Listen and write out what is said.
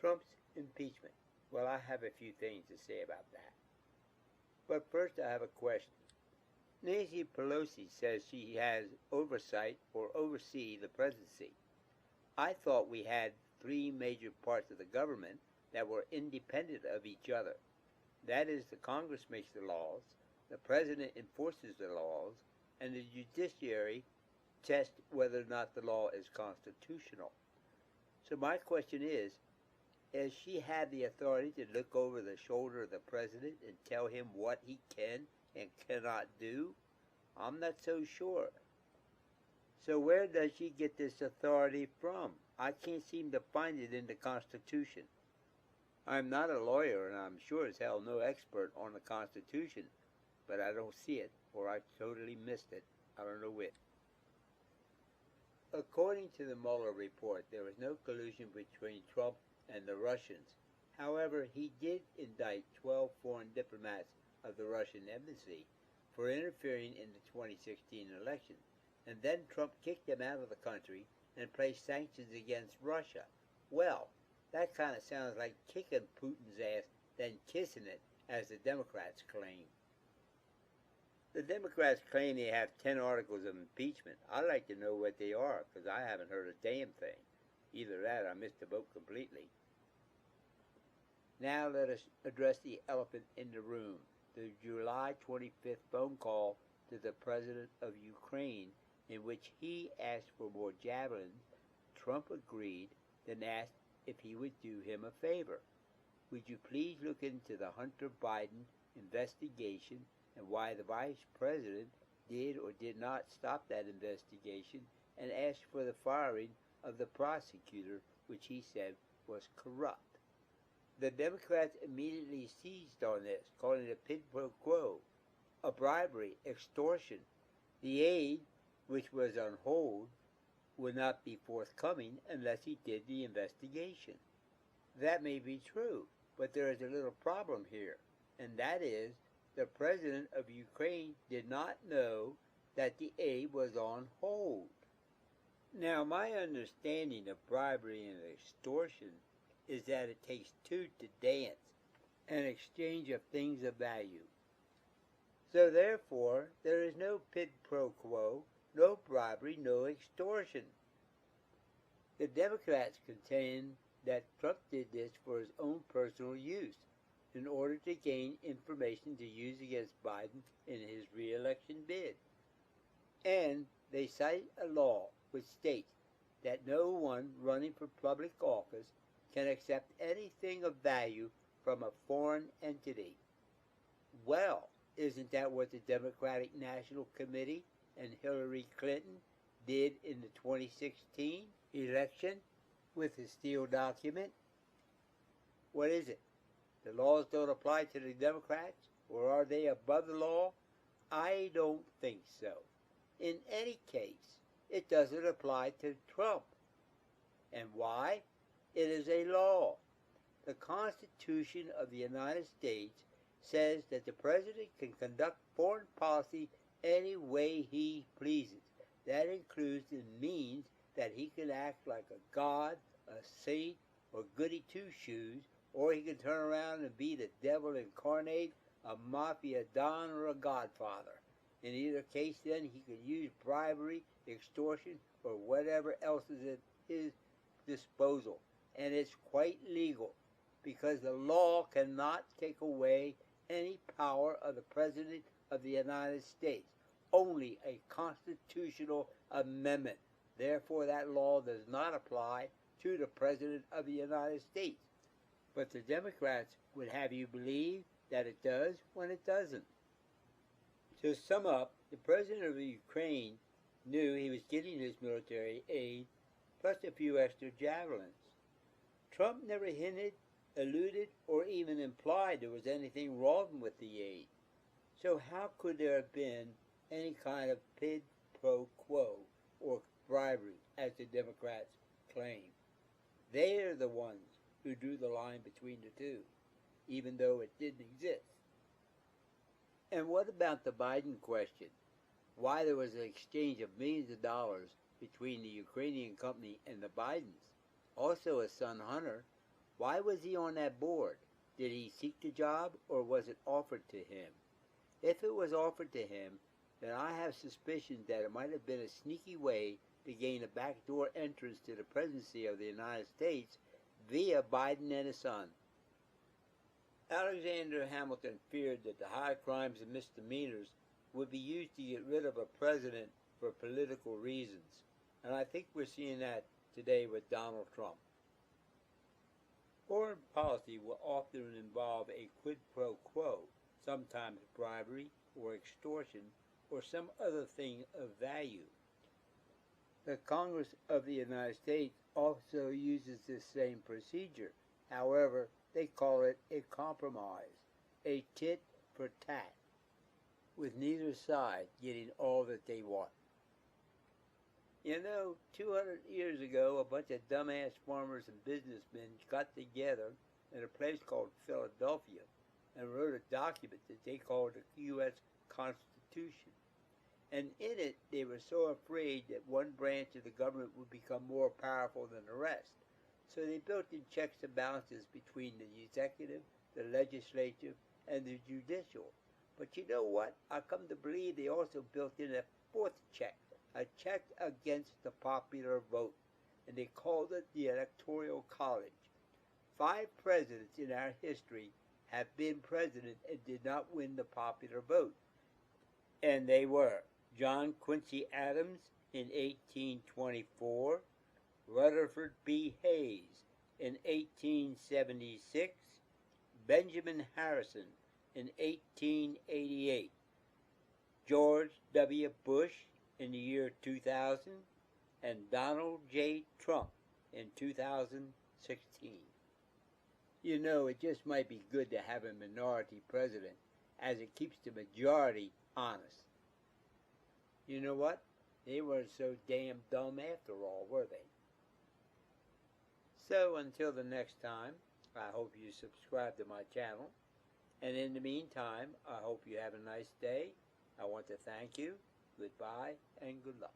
Trump's impeachment. Well, I have a few things to say about that. But first I have a question. Nancy Pelosi says she has oversight or oversee the presidency. I thought we had three major parts of the government that were independent of each other. That is, the Congress makes the laws, the president enforces the laws, and the judiciary tests whether or not the law is constitutional. So my question is she had the authority to look over the shoulder of the president and tell him what he can and cannot do? I'm not so sure. So where does she get this authority from? I can't seem to find it in the Constitution. I'm not a lawyer, and I'm sure as hell no expert on the Constitution, but I don't see it, or I totally missed it. I don't know which. According to the Mueller report, there was no collusion between Trump and the Russians. However, he did indict 12 foreign diplomats of the Russian embassy for interfering in the 2016 election, and then Trump kicked them out of the country and placed sanctions against Russia. Well, that kind of sounds like kicking Putin's ass, then kissing it, as the Democrats claim. The Democrats claim they have 10 articles of impeachment. I'd like to know what they are, because I haven't heard a damn thing. Either that or I missed the boat completely. Now let us address the elephant in the room, the July 25th phone call to the President of Ukraine, in which he asked for more javelins. Trump agreed, then asked if he would do him a favor. Would you please look into the Hunter Biden investigation and why the Vice President did or did not stop that investigation, and ask for the firing of the prosecutor, which he said was corrupt. The Democrats immediately seized on this, calling it a quid pro quo, a bribery, extortion. The aid, which was on hold, would not be forthcoming unless he did the investigation. That may be true, but there is a little problem here, and that is the President of Ukraine did not know that the aid was on hold. Now, my understanding of bribery and extortion is that it takes two to dance, an exchange of things of value. So therefore, there is no quid pro quo, no bribery, no extortion. The Democrats contend that Trump did this for his own personal use, in order to gain information to use against Biden in his re-election bid. And they cite a law which states that no one running for public office can accept anything of value from a foreign entity. Well, isn't that what the Democratic National Committee and Hillary Clinton did in the 2016 election with the Steele document? What is it? The laws don't apply to the Democrats, or are they above the law? I don't think so. In any case, it doesn't apply to Trump. And why? It is a law. The Constitution of the United States says that the President can conduct foreign policy any way he pleases. That includes the means that he can act like a god, a saint, or goody two-shoes, or he can turn around and be the devil incarnate, a mafia don, or a godfather. In either case, then, he can use bribery, extortion, or whatever else is at his disposal. And it's quite legal, because the law cannot take away any power of the President of the United States. Only a constitutional amendment. Therefore, that law does not apply to the President of the United States. But the Democrats would have you believe that it does when it doesn't. To sum up, the President of Ukraine knew he was getting his military aid plus a few extra javelins. Trump never hinted, alluded, or even implied there was anything wrong with the aid. So how could there have been any kind of quid pro quo or bribery, as the Democrats claim? They are the ones who drew the line between the two, even though it didn't exist. And what about the Biden question? Why there was an exchange of millions of dollars between the Ukrainian company and the Bidens? Also, his son Hunter Why was he on that board? Did he seek the job, or was it offered to him? If it was offered to him, then I have suspicions that it might have been a sneaky way to gain a backdoor entrance to the presidency of the United States via Biden and his son. Alexander Hamilton feared that the high crimes and misdemeanors would be used to get rid of a president for political reasons, and I think we're seeing that today with Donald Trump. Foreign policy will often involve a quid pro quo, sometimes bribery or extortion or some other thing of value. The Congress of the United States also uses this same procedure. However, they call it a compromise, a tit for tat, with neither side getting all that they want. You know, 200 years ago, a bunch of dumbass farmers and businessmen got together in a place called Philadelphia and wrote a document that they called the U.S. Constitution. And in it, they were so afraid that one branch of the government would become more powerful than the rest. So they built in checks and balances between the executive, the legislative, and the judicial. But you know what? I come to believe they also built in a fourth check, a check against the popular vote, and they called it the Electoral College. 5 presidents in our history have been president and did not win the popular vote. And they were John Quincy Adams in 1824, Rutherford B. Hayes in 1876, Benjamin Harrison in 1888, George W. Bush in the year 2000, and Donald J. Trump in 2016. You know, it just might be good to have a minority president, as it keeps the majority honest. You know what? They weren't so damn dumb after all, were they? So until the next time, I hope you subscribe to my channel. And in the meantime, I hope you have a nice day. I want to thank you. Goodbye and good luck.